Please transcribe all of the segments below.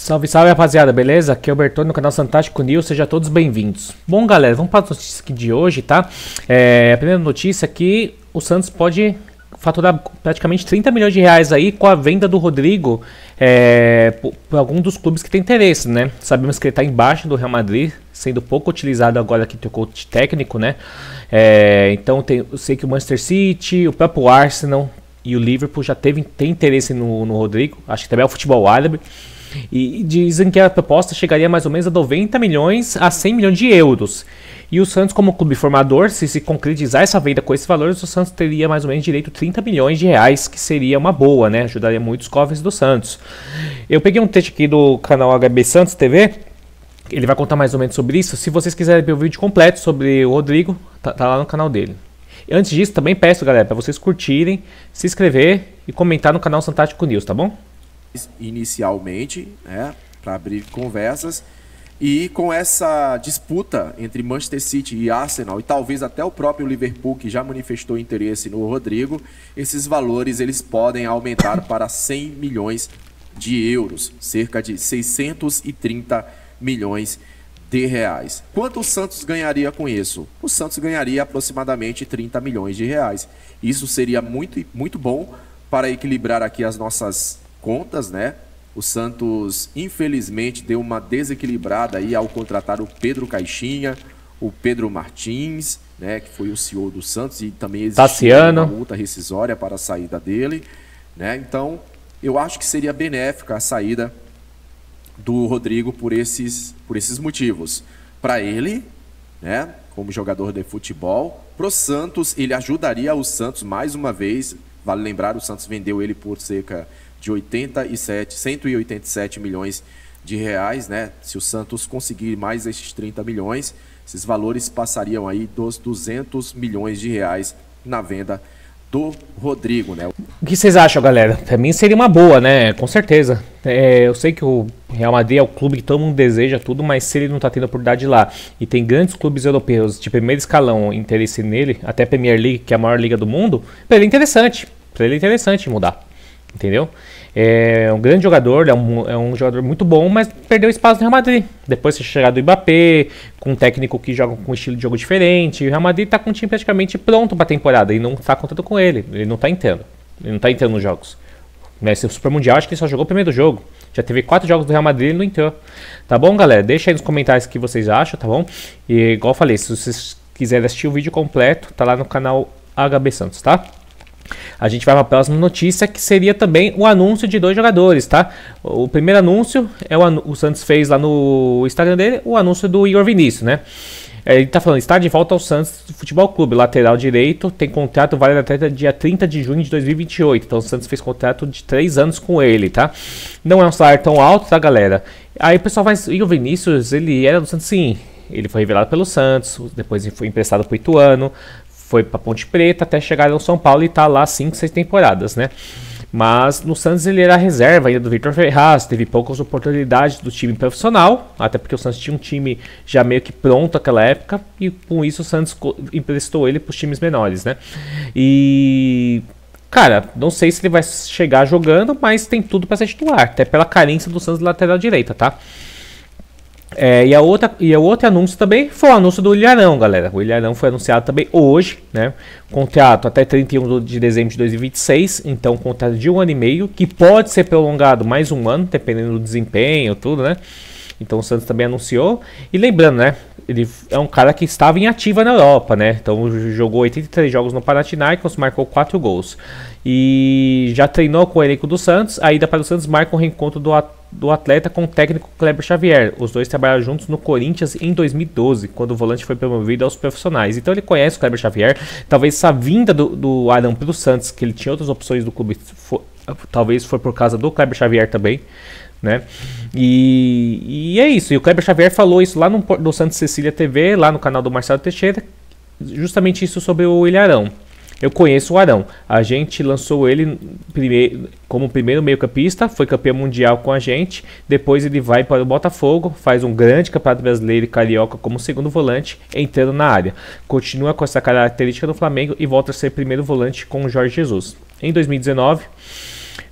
Salve, salve rapaziada, beleza? Aqui é o Bertone no canal Fantástico News, sejam todos bem-vindos. Bom galera, vamos para a notícia aqui de hoje, tá? A primeira notícia é que o Santos pode faturar praticamente 30 milhões de reais aí com a venda do Rodrigo por algum dos clubes que tem interesse, né? Sabemos que ele está embaixo do Real Madrid, sendo pouco utilizado agora que trocou de técnico, né? Então eu sei que o Manchester City, o próprio Arsenal e o Liverpool já tem interesse no Rodrigo, acho que também é o futebol árabe. E dizem que a proposta chegaria mais ou menos a 90 milhões a 100 milhões de euros. E o Santos, como clube formador, se concretizar essa venda com esses valores, o Santos teria mais ou menos direito a 30 milhões de reais, que seria uma boa, né? Ajudaria muito os cofres do Santos. Eu peguei um texto aqui do canal HB Santos TV, ele vai contar mais ou menos sobre isso. Se vocês quiserem ver o vídeo completo sobre o Rodrigo, tá lá no canal dele. Antes disso, também peço, galera, para vocês curtirem, se inscrever e comentar no canal Fantástico News, tá bom? Inicialmente, né, para abrir conversas, e com essa disputa entre Manchester City e Arsenal, e talvez até o próprio Liverpool, que já manifestou interesse no Rodrigo, esses valores eles podem aumentar para 100 milhões de euros, cerca de 630 milhões de reais. Quanto o Santos ganharia com isso? O Santos ganharia aproximadamente 30 milhões de reais. Isso seria muito bom para equilibrar aqui as nossas contas, né? O Santos, infelizmente, deu uma desequilibrada aí ao contratar o Pedro Caixinha, o Pedro Martins, né? Que foi o CEO do Santos e também existiu uma multa rescisória para a saída dele, né? Então, eu acho que seria benéfica a saída do Rodrigo por esses motivos. Para ele, né? Como jogador de futebol, pro Santos, ele ajudaria o Santos mais uma vez. Vale lembrar, o Santos vendeu ele por cerca de 187 milhões de reais, né? Se o Santos conseguir mais esses 30 milhões, esses valores passariam aí dos 200 milhões de reais na venda do Rodrigo, né? O que vocês acham, galera? Pra mim seria uma boa, né? Com certeza. Eu sei que o Real Madrid é o clube que todo mundo deseja tudo, mas se ele não tá tendo oportunidade lá e tem grandes clubes europeus de primeiro escalão interesse nele, até a Premier League, que é a maior liga do mundo, pra ele é interessante. Pra ele é interessante mudar. Entendeu? É um grande jogador, é um jogador muito bom, mas perdeu espaço no Real Madrid. Depois de chegar do Mbappé, com um técnico que joga com um estilo de jogo diferente, o Real Madrid tá com o time praticamente pronto pra temporada e não tá contando com ele. Ele não tá entrando. Ele não tá entrando nos jogos. Nesse Super Mundial, acho que ele só jogou o primeiro jogo. Já teve 4 jogos do Real Madrid e ele não entrou. Tá bom, galera? Deixa aí nos comentários o que vocês acham, tá bom? E igual eu falei, se vocês quiserem assistir o vídeo completo, tá lá no canal HB Santos, tá? A gente vai para a próxima notícia, que seria também o anúncio de 2 jogadores, tá? O primeiro anúncio é o Santos fez lá no Instagram dele, o anúncio do Igor Vinícius, né? Ele tá falando, está de volta ao Santos Futebol Clube, lateral direito, tem contrato válido até dia 30 de junho de 2028. Então o Santos fez contrato de 3 anos com ele, tá? Não é um salário tão alto, tá, galera? Aí o pessoal vai... Igor Vinícius, ele era do Santos, sim. Ele foi revelado pelo Santos, depois ele foi emprestado pro Ituano, foi para Ponte Preta até chegar no São Paulo e tá lá 5, 6 temporadas, né? Mas no Santos ele era reserva ainda do Vitor Ferraz, teve poucas oportunidades do time profissional, até porque o Santos tinha um time já meio que pronto naquela época, e com isso o Santos emprestou ele para os times menores, né? E... cara, não sei se ele vai chegar jogando, mas tem tudo para ser titular, até pela carência do Santos de lateral direita, tá? E o outro anúncio também foi o anúncio do Ilharão, galera. O Ilharão foi anunciado também hoje, né? Contrato até 31 de dezembro de 2026. Então, contrato de 1 ano e meio, que pode ser prolongado mais 1 ano, dependendo do desempenho, tudo, né? Então, o Santos também anunciou. E lembrando, né? Ele é um cara que estava em ativa na Europa, né? Então, jogou 83 jogos no Panathinaikos, marcou 4 gols. E já treinou com o elenco do Santos. A ida para o Santos marca um reencontro do atleta com o técnico Kleber Xavier. Os dois trabalharam juntos no Corinthians em 2012, quando o volante foi promovido aos profissionais. Então ele conhece o Kleber Xavier. Talvez essa vinda do Arão para o Santos, que ele tinha outras opções do clube, talvez foi por causa do Kleber Xavier também, né? E é isso. E o Kleber Xavier falou isso lá no Santos Cecília TV, lá no canal do Marcelo Teixeira, justamente isso sobre o Ilharão. Eu conheço o Arão. A gente lançou ele como primeiro meio-campista, foi campeão mundial com a gente. Depois ele vai para o Botafogo, faz um grande campeonato brasileiro e carioca como segundo volante, entrando na área. Continua com essa característica no Flamengo e volta a ser primeiro volante com o Jorge Jesus. Em 2019,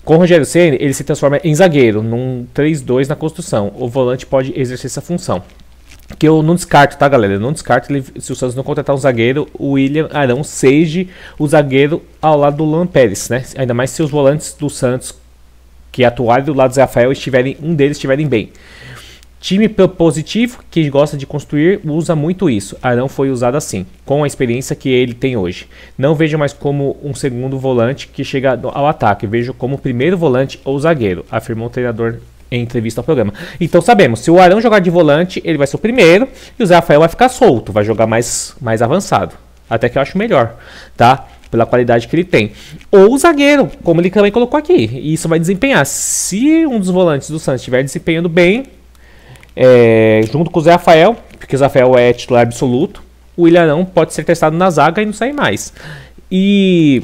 Com o Rogério Ceni, ele se transforma em zagueiro, num 3-2 na construção. O volante pode exercer essa função. Que eu não descarto, tá, galera? Eu não descarto se o Santos não contratar um zagueiro, o William Arão seja o zagueiro ao lado do Luan Pérez, né? Ainda mais se os volantes do Santos que atuarem do lado do Zé Rafael um deles estiverem bem. Time propositivo, que gosta de construir, usa muito isso. Arão foi usado assim, com a experiência que ele tem hoje. Não vejo mais como um segundo volante que chega ao ataque, vejo como primeiro volante ou zagueiro, afirmou o treinador em entrevista ao programa. Então sabemos, se o Arão jogar de volante, ele vai ser o primeiro, e o Zé Rafael vai ficar solto, vai jogar mais avançado. Até que eu acho melhor, tá? Pela qualidade que ele tem. Ou o zagueiro, como ele também colocou aqui. E isso vai desempenhar. Se um dos volantes do Santos estiver desempenhando bem, junto com o Zé Rafael, porque o Zé Rafael é titular absoluto, o William Arão pode ser testado na zaga e não sair mais. E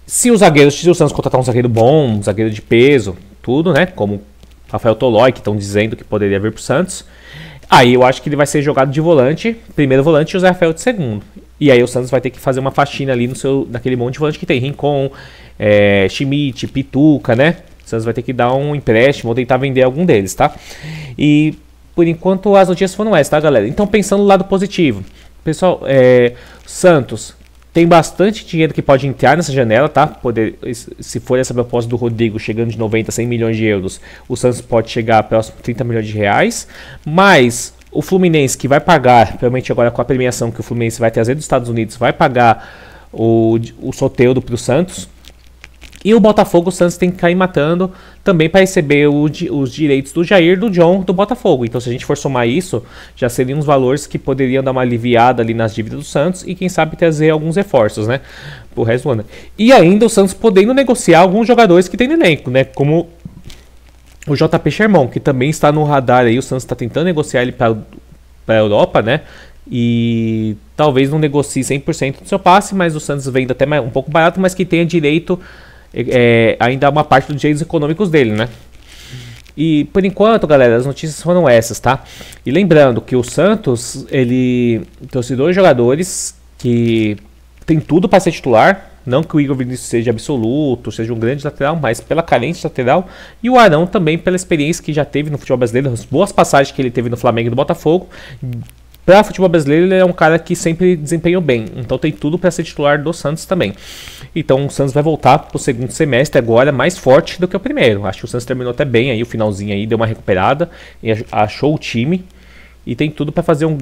se o Santos contratar um zagueiro bom, um zagueiro de peso, tudo, né? Como Rafael Tolói, que estão dizendo que poderia vir pro Santos. Aí eu acho que ele vai ser jogado de volante, primeiro volante, e o Zé Rafael de segundo. E aí o Santos vai ter que fazer uma faxina ali naquele monte de volante que tem. Rincon, Schmidt, Pituca, né? O Santos vai ter que dar um empréstimo ou tentar vender algum deles, tá? E por enquanto as notícias foram essas, tá, galera? Então pensando no lado positivo. Pessoal, Santos tem bastante dinheiro que pode entrar nessa janela, tá? Se for essa proposta do Rodrigo chegando de 90 a 100 milhões de euros, o Santos pode chegar próximo a 30 milhões de reais. Mas o Fluminense, que vai pagar, provavelmente agora com a premiação que o Fluminense vai trazer dos Estados Unidos, vai pagar o Soteldo para o Santos. E o Botafogo, o Santos tem que cair matando também para receber os direitos do Jair, do John, do Botafogo. Então, se a gente for somar isso, já seriam uns valores que poderiam dar uma aliviada ali nas dívidas do Santos e, quem sabe, trazer alguns reforços, né? Pro resto do ano. E ainda o Santos podendo negociar alguns jogadores que tem no elenco, né? Como o JP Sherman, que também está no radar aí. O Santos está tentando negociar ele para a Europa, né? E talvez não negocie 100% do seu passe, mas o Santos vende até um pouco barato, mas que tenha direito ainda uma parte dos direitos econômicos dele, né? E por enquanto, galera, as notícias foram essas, tá? E lembrando que o Santos, ele trouxe 2 jogadores que tem tudo para ser titular. Não que o Igor Vinícius seja absoluto, seja um grande lateral, mas pela carência lateral. E o Arão também pela experiência que já teve no futebol brasileiro, as boas passagens que ele teve no Flamengo e no Botafogo. Para o futebol brasileiro, ele é um cara que sempre desempenhou bem. Então tem tudo para ser titular do Santos também. Então o Santos vai voltar para o segundo semestre agora mais forte do que o primeiro. Acho que o Santos terminou até bem aí, o finalzinho aí, deu uma recuperada, achou o time. E tem tudo para fazer uma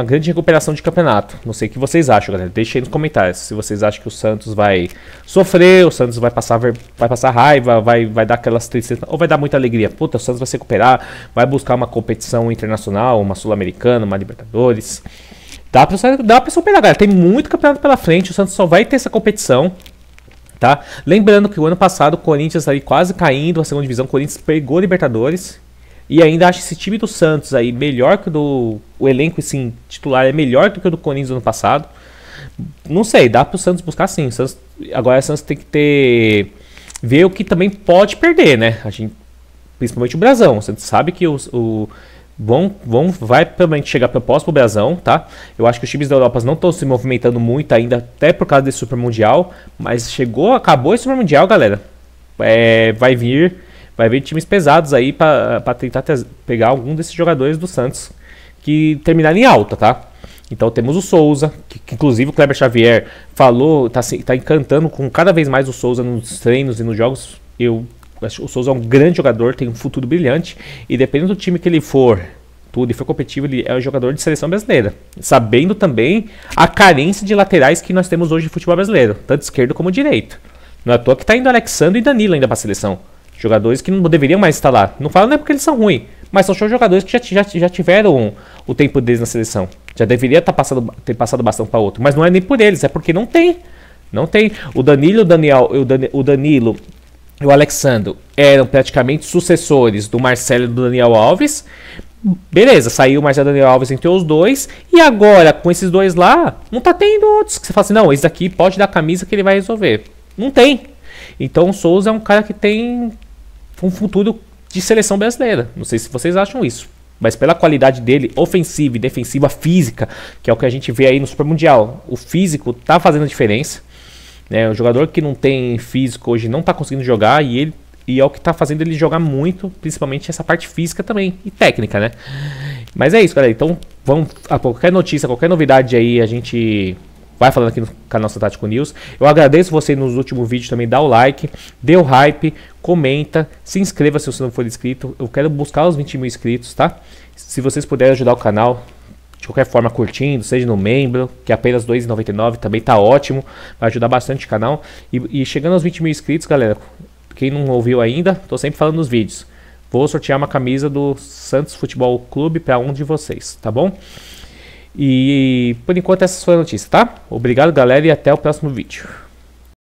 grande recuperação de campeonato. Não sei o que vocês acham, galera. Deixem aí nos comentários. Se vocês acham que o Santos vai sofrer, o Santos vai passar raiva, vai dar aquelas tristezas, ou vai dar muita alegria. Puta, o Santos vai se recuperar, vai buscar uma competição internacional, uma Sul-Americana, uma Libertadores. Dá pra superar, galera. Tem muito campeonato pela frente. O Santos só vai ter essa competição. Tá? Lembrando que o ano passado o Corinthians aí quase caindo a segunda divisão. O Corinthians pegou a Libertadores. E ainda acho esse time do Santos aí melhor que o elenco assim, titular é melhor do que o do Corinthians no ano passado. Não sei, dá pro Santos buscar sim. Agora o Santos tem que ver o que também pode perder, né? Principalmente o Brasão. O Santos sabe que vai provavelmente chegar proposta pro Brasão, tá? Eu acho que os times da Europa não estão se movimentando muito ainda, até por causa desse Super Mundial. Mas acabou esse Super Mundial, galera. Vai vir times pesados aí para tentar pegar algum desses jogadores do Santos que terminarem em alta, tá? Então temos o Souza, que inclusive o Kleber Xavier falou, tá encantando com cada vez mais o Souza nos treinos e nos jogos. Eu acho que o Souza é um grande jogador, tem um futuro brilhante e dependendo do time que ele for, e for competitivo, ele é um jogador de seleção brasileira. Sabendo também a carência de laterais que nós temos hoje no futebol brasileiro, tanto esquerdo como direito. Não é à toa que tá indo Alexandre e Danilo ainda para a seleção. Jogadores que não deveriam mais estar lá. Não falo não é porque eles são ruins, mas são jogadores que já tiveram o tempo deles na seleção. Já deveria ter passado bastão para outro. Mas não é nem por eles, é porque não tem. Não tem. O Danilo e o Alexandre eram praticamente sucessores do Marcelo e do Daniel Alves. Beleza, saiu o Marcelo e o Daniel Alves entre os dois. E agora, com esses dois lá, não tá tendo outros. Que você fala assim, não, esse daqui pode dar camisa que ele vai resolver. Não tem. Então o Souza é um cara que tem um futuro de seleção brasileira. Não sei se vocês acham isso. Mas pela qualidade dele, ofensiva e defensiva, física, que é o que a gente vê aí no Super Mundial. O físico tá fazendo a diferença. né? O jogador que não tem físico hoje não tá conseguindo jogar e é o que tá fazendo ele jogar muito, principalmente essa parte física também e técnica, né? Mas é isso, galera. Então, vamos a qualquer notícia, qualquer novidade aí, a gente vai falando aqui no canal Tático News. Eu agradeço você nos últimos vídeos também, dá o like, dê o hype, comenta, se inscreva se você não for inscrito. Eu quero buscar os 20 mil inscritos, tá? Se vocês puderem ajudar o canal de qualquer forma curtindo, seja no membro, que é apenas R$ 2,99, também tá ótimo, vai ajudar bastante o canal. E chegando aos 20 mil inscritos, galera, quem não ouviu ainda, tô sempre falando nos vídeos. Vou sortear uma camisa do Santos Futebol Clube para um de vocês, tá bom? E por enquanto essa foi a notícia, tá? Obrigado, galera, e até o próximo vídeo.